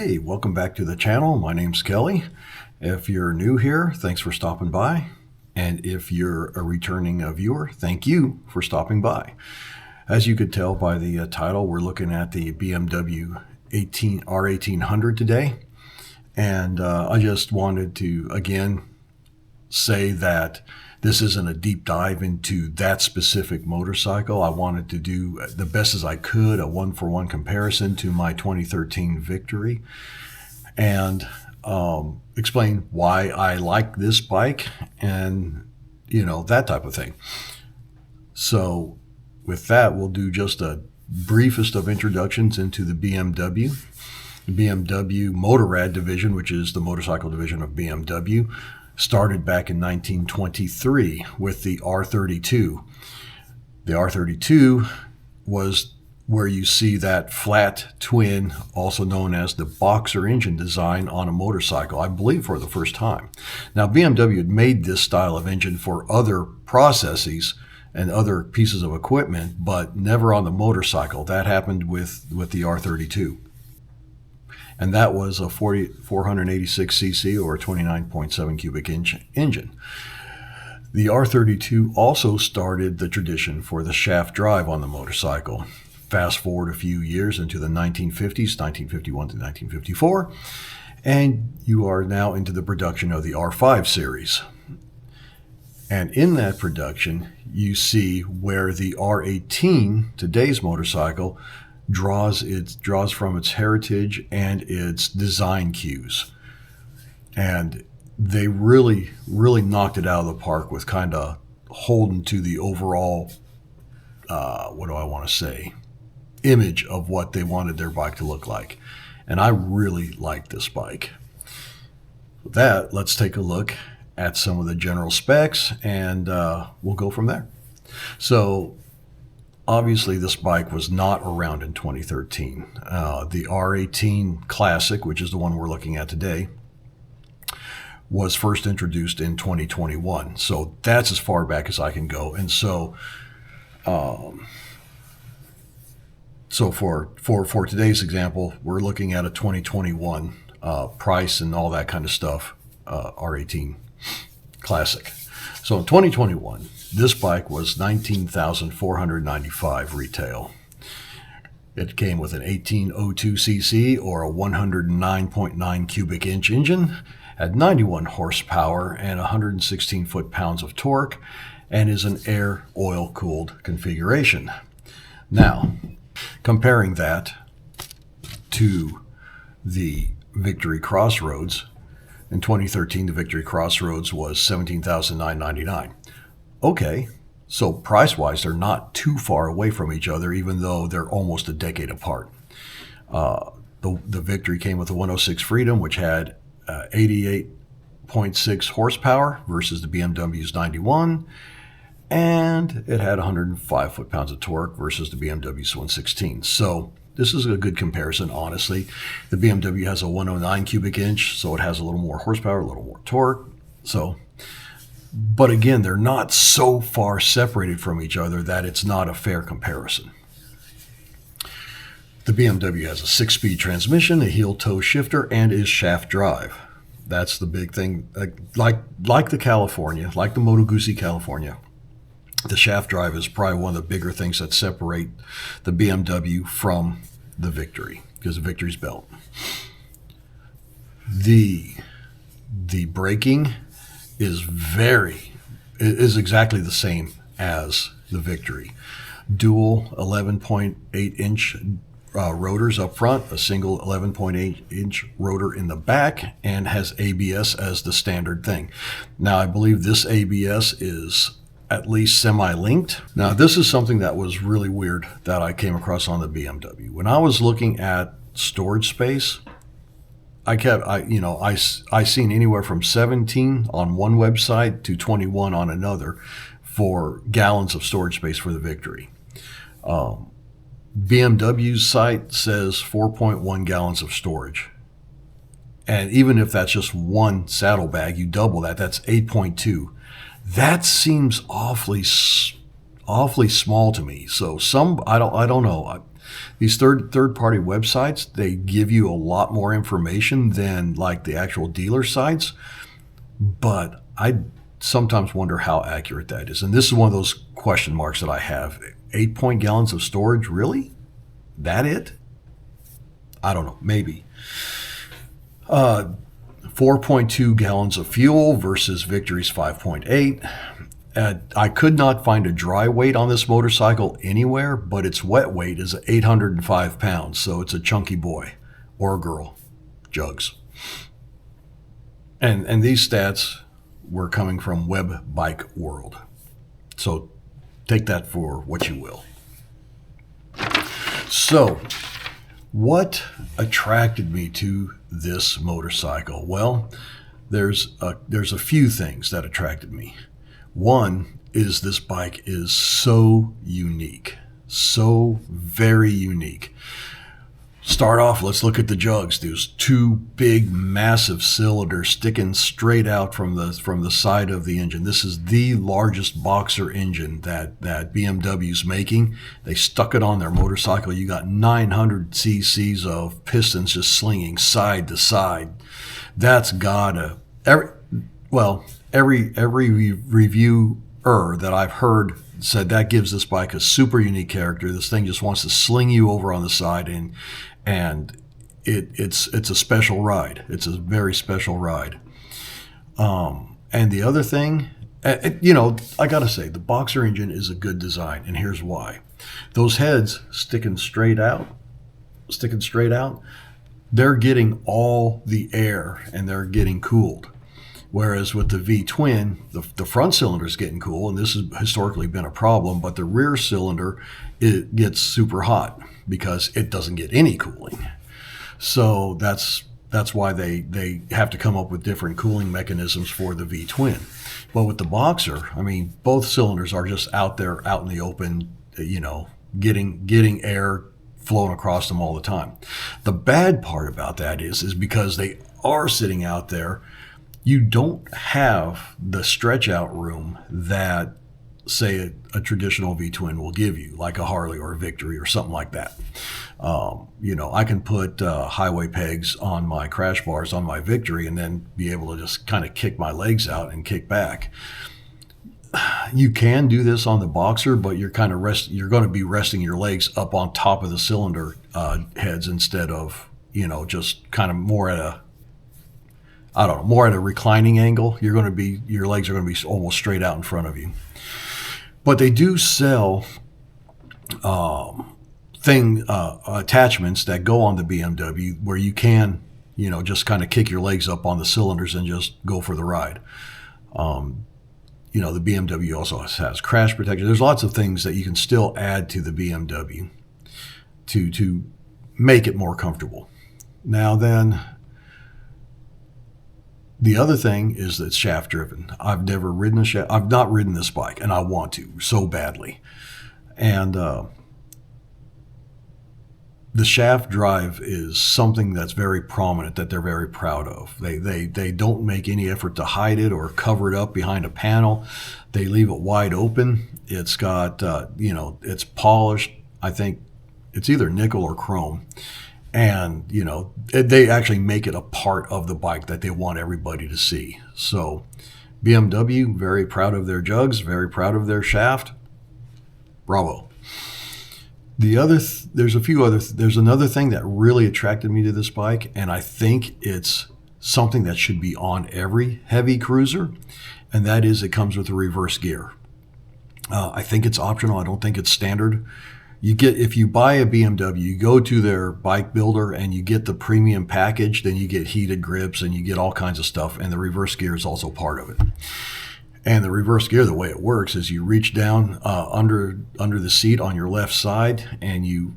Hey, welcome back to the channel. My name's Kelly. If you're new here, thanks for stopping by. And if you're a returning viewer, thank you for stopping by. As you could tell by the title, we're looking at the BMW R1800 today. And I just wanted to, again, say that this isn't a deep dive into that specific motorcycle. I wanted to do the best as I could, a one-for-one comparison to my 2013 Victory, and explain why I like this bike and, that type of thing. So with that, we'll do just a briefest of introductions into the BMW. The BMW Motorrad division, which is the motorcycle division of BMW, started back in 1923 with the R32. The R32 was where you see that flat twin, also known as the boxer engine design on a motorcycle, I believe for the first time. Now, BMW had made this style of engine for other processes and other pieces of equipment, but never on the motorcycle. That happened with the R32. And that was a 486cc or a 29.7 cubic inch engine. The R32 also started the tradition for the shaft drive on the motorcycle. Fast forward a few years into the 1950s, 1951 to 1954, and you are now into the production of the R5 series. And in that production, you see where the R18, today's motorcycle, draws from its heritage and its design cues. And they really knocked it out of the park with kind of holding to the overall, image of what they wanted their bike to look like. And I really like this bike. With that, let's take a look at some of the general specs, and we'll go from there. So obviously, this bike was not around in 2013. The R18 Classic, which is the one we're looking at today, was first introduced in 2021. So that's as far back as I can go. And so for today's example, we're looking at a 2021 price and all that kind of stuff, R18 Classic. So in 2021, this bike was $19,495 retail. It came with an 1802cc or a 109.9 cubic inch engine, had 91 horsepower and 116 foot-pounds of torque, and is an air oil-cooled configuration. Now, comparing that to the Victory Crossroads, in 2013, the Victory Crossroads was $17,999. Okay, so price-wise, they're not too far away from each other, even though they're almost a decade apart. The Victory came with a 106 Freedom, which had 88.6 horsepower versus the BMW's 91, and it had 105 foot-pounds of torque versus the BMW's 116. So this is a good comparison, honestly. The BMW has a 109 cubic inch, so it has a little more horsepower, a little more torque. But again, they're not so far separated from each other that it's not a fair comparison. The BMW has a 6-speed transmission, a heel-toe shifter, and is shaft drive. That's the big thing. Like the California, like the Moto Guzzi California, the shaft drive is probably one of the bigger things that separate the BMW from the Victory, because the Victory's built. The braking is exactly the same as the Victory. Dual 11.8 inch rotors up front, a single 11.8 inch rotor in the back, and has ABS as the standard thing. Now, I believe this ABS is at least semi-linked. Now, this is something that was really weird that I came across on the BMW. When I was looking at storage space, I seen anywhere from 17 on one website to 21 on another for gallons of storage space for the Victory. BMW's site says 4.1 gallons of storage. And even if that's just one saddlebag, you double that, that's 8.2. That seems awfully small to me. So I don't know. These third-party websites, they give you a lot more information than like the actual dealer sites, but I sometimes wonder how accurate that is. And this is one of those question marks that I have. 8 gallons of storage, really? That it? I don't know, maybe. 4.2 gallons of fuel versus Victory's 5.8. I could not find a dry weight on this motorcycle anywhere, but its wet weight is 805 pounds, so it's a chunky boy or girl, jugs. And these stats were coming from Web Bike World. So take that for what you will. So, what attracted me to this motorcycle? Well, there's a few things that attracted me. One is this bike is so unique, so very unique. Start off, let's look at the jugs. There's two big, massive cylinders sticking straight out from the side of the engine. This is the largest boxer engine that BMW's making. They stuck it on their motorcycle. You got 900 cc's of pistons just slinging side to side. That's gotta every reviewer that I've heard said that gives this bike a super unique character. This thing just wants to sling you over on the side, and it's a special ride. It's a very special ride. And the other thing, I gotta say, the Boxer engine is a good design, and here's why. Those heads sticking straight out, they're getting all the air and they're getting cooled. Whereas with the V-twin, the front cylinder is getting cool, and this has historically been a problem, but the rear cylinder, it gets super hot because it doesn't get any cooling. So that's why they have to come up with different cooling mechanisms for the V-twin. But with the Boxer, I mean, both cylinders are just out there, out in the open, getting air flowing across them all the time. The bad part about that is because they are sitting out there, you don't have the stretch out room that, say, a traditional V-twin will give you, like a Harley or a Victory or something like that. I can put highway pegs on my crash bars on my Victory and then be able to just kind of kick my legs out and kick back. You can do this on the Boxer, but you're going to be resting your legs up on top of the cylinder heads instead of, just kind of more at a reclining angle. Your legs are going to be almost straight out in front of you. But they do sell attachments that go on the BMW where you can, just kind of kick your legs up on the cylinders and just go for the ride. The BMW also has crash protection. There's lots of things that you can still add to the BMW to make it more comfortable. Now then, the other thing is that it's shaft driven. I've never ridden I've not ridden this bike, and I want to so badly. And the shaft drive is something that's very prominent, that they're very proud of. They don't make any effort to hide it or cover it up behind a panel. They leave it wide open. It's got, it's polished. I think it's either nickel or chrome. And, they actually make it a part of the bike that they want everybody to see. So BMW, very proud of their jugs, very proud of their shaft. Bravo. There's another thing that really attracted me to this bike, and I think it's something that should be on every heavy cruiser, and that is it comes with a reverse gear. I think it's optional. I don't think it's standard. If you buy a BMW, you go to their bike builder and you get the premium package, then you get heated grips and you get all kinds of stuff, and the reverse gear is also part of it. And the reverse gear, the way it works is you reach down under the seat on your left side and you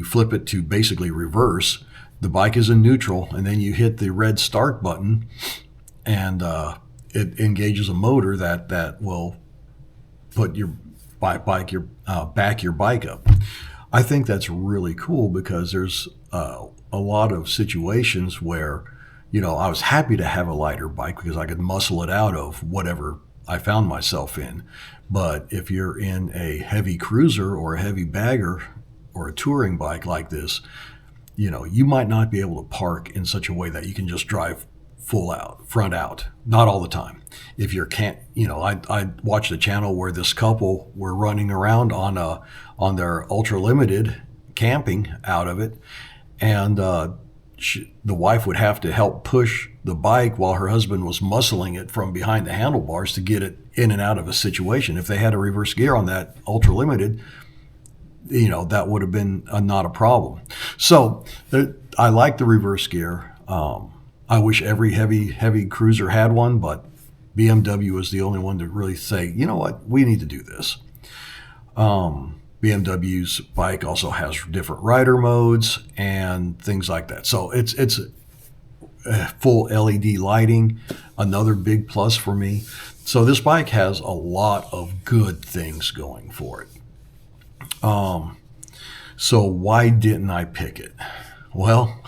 flip it to basically reverse. The bike is in neutral, and then you hit the red start button, and it engages a motor that will put your back your bike up. I think that's really cool because there's a lot of situations where, I was happy to have a lighter bike because I could muscle it out of whatever I found myself in. But if you're in a heavy cruiser or a heavy bagger or a touring bike like this, you might not be able to park in such a way that you can just drive full out, front out, not all the time. If you can't, I watched a channel where this couple were running around on their ultra limited, camping out of it, and the wife would have to help push the bike while her husband was muscling it from behind the handlebars to get it in and out of a situation. If they had a reverse gear on that ultra limited, that would have been not a problem. So I like the reverse gear. I wish every heavy cruiser had one, but BMW is the only one to really say, you know what, we need to do this. BMW's bike also has different rider modes and things like that. So it's full LED lighting, another big plus for me. So this bike has a lot of good things going for it. So why didn't I pick it? Well,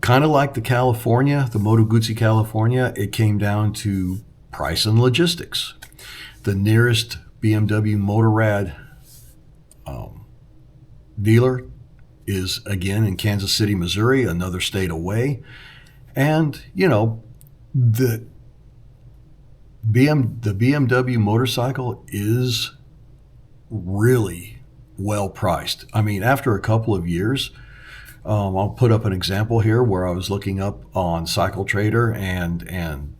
kind of like the Moto Guzzi California, it came down to price and logistics. The nearest BMW Motorrad dealer is, again, in Kansas City, Missouri, another state away. And, the BMW motorcycle is really well priced. I mean, after a couple of years, I'll put up an example here where I was looking up on Cycle Trader and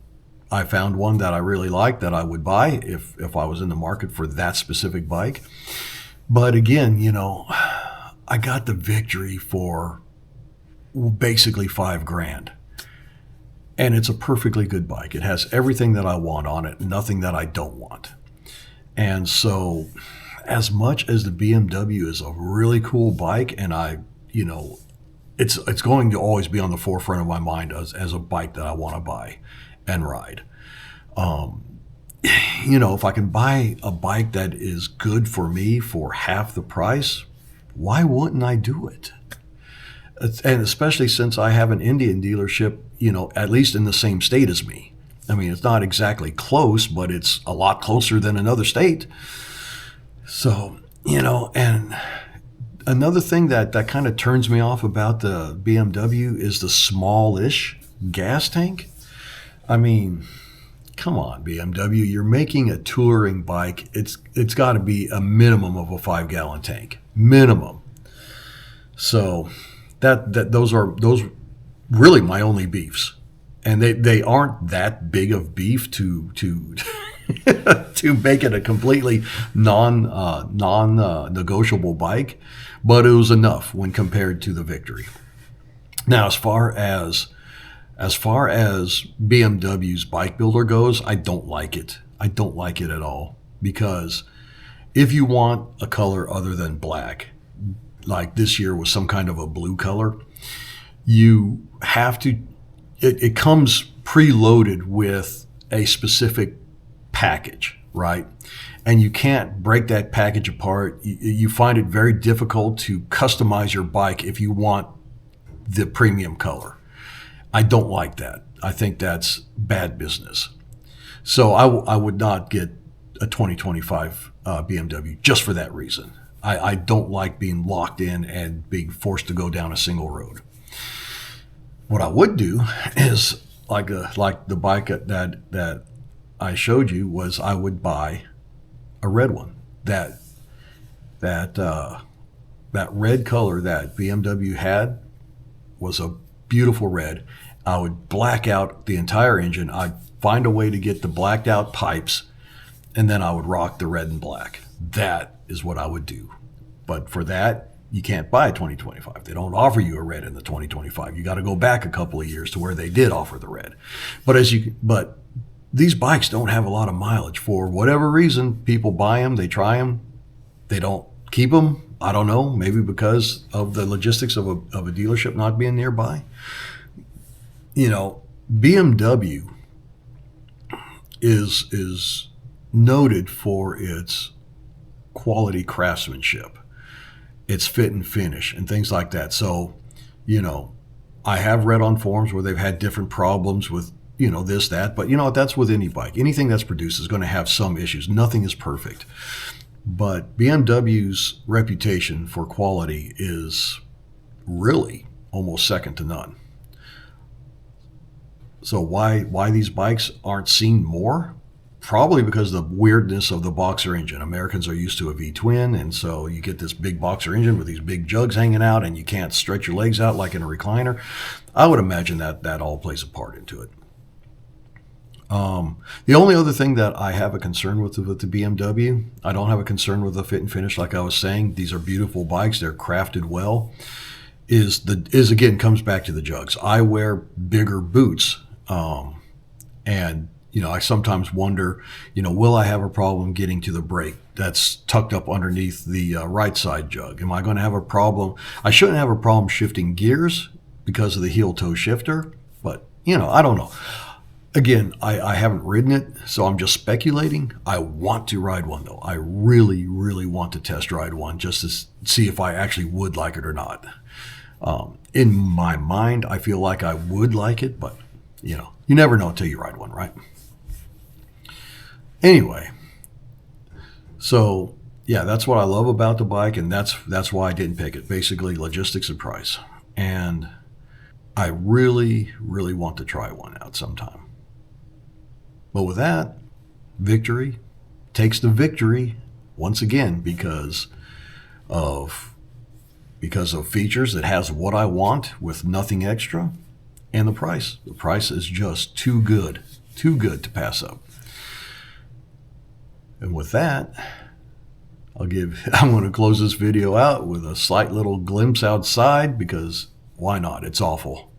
I found one that I really liked that I would buy if I was in the market for that specific bike. But again, I got the Victory for basically $5,000. And it's a perfectly good bike. It has everything that I want on it, nothing that I don't want. And so as much as the BMW is a really cool bike, and it's going to always be on the forefront of my mind as a bike that I want to buy and ride. If I can buy a bike that is good for me for half the price, why wouldn't I do it? And especially since I have an Indian dealership, at least in the same state as me. I mean, it's not exactly close, but it's a lot closer than another state. So, and another thing that kind of turns me off about the BMW is the smallish gas tank. I mean, come on, BMW, you're making a touring bike. It's got to be a minimum of a 5-gallon tank, minimum. So those really my only beefs, and they aren't that big of beef to to make it a completely non-negotiable bike, but it was enough when compared to the Victory. Now, as far as BMW's bike builder goes, I don't like it. I don't like it at all, because if you want a color other than black, like this year was some kind of a blue color, you have to, it comes preloaded with a specific package, right? And you can't break that package apart. You find it very difficult to customize your bike if you want the premium color. I don't like that. I think that's bad business. So I would not get a 2025 BMW just for that reason. I don't like being locked in and being forced to go down a single road. What I would do is like the bike that I showed you, was I would buy a red one. That red color that BMW had was a beautiful red. I would black out the entire engine. I'd find a way to get the blacked out pipes, and then I would rock the red and black. That is what I would do. But for that, you can't buy a 2025. They don't offer you a red in the 2025. You got to go back a couple of years to where they did offer the red. But these bikes don't have a lot of mileage. For whatever reason, people buy them, they try them, they don't keep them. I don't know, maybe because of the logistics of a dealership not being nearby. BMW is noted for its quality craftsmanship, its fit and finish, and things like that. So, I have read on forums where they've had different problems with, this, that, but that's with any bike. Anything that's produced is going to have some issues. Nothing is perfect. But BMW's reputation for quality is really almost second to none. So why these bikes aren't seen more? Probably because of the weirdness of the boxer engine. Americans are used to a V-twin, and so you get this big boxer engine with these big jugs hanging out, and you can't stretch your legs out like in a recliner. I would imagine that all plays a part into it. The only other thing that I have a concern with the BMW, I don't have a concern with the fit and finish. Like I was saying, these are beautiful bikes. They're crafted well. Is again, comes back to the jugs. I wear bigger boots, and I sometimes wonder, will I have a problem getting to the brake that's tucked up underneath the right side jug? Am I going to have a problem? I shouldn't have a problem shifting gears because of the heel toe shifter, but I don't know. Again, I haven't ridden it, so I'm just speculating. I want to ride one, though. I really, really want to test ride one just to see if I actually would like it or not. In my mind, I feel like I would like it, but, you never know until you ride one, right? Anyway, so, yeah, that's what I love about the bike, and that's why I didn't pick it. Basically, logistics and price. And I really, really want to try one out sometime. But with that, Victory takes the victory once again because of features. It has what I want with nothing extra, and the price. The price is just too good to pass up. And with that, I'm going to close this video out with a slight little glimpse outside because why not? It's awful.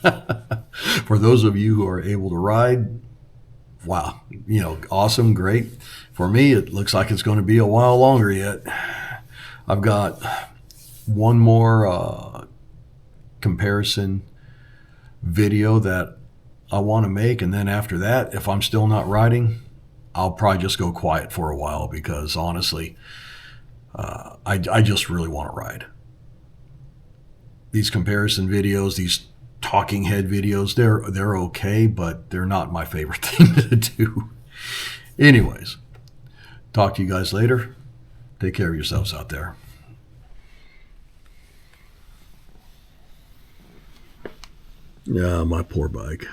For those of you who are able to ride, wow, awesome, great. For me, it looks like it's going to be a while longer yet. I've got one more comparison video that I want to make, and then after that, if I'm still not riding, I'll probably just go quiet for a while because honestly, I just really want to ride. These comparison videos, these talking head videos, they're okay, but they're not my favorite thing to do. Anyways, talk to you guys later. Take care of yourselves out there. Yeah, my poor bike.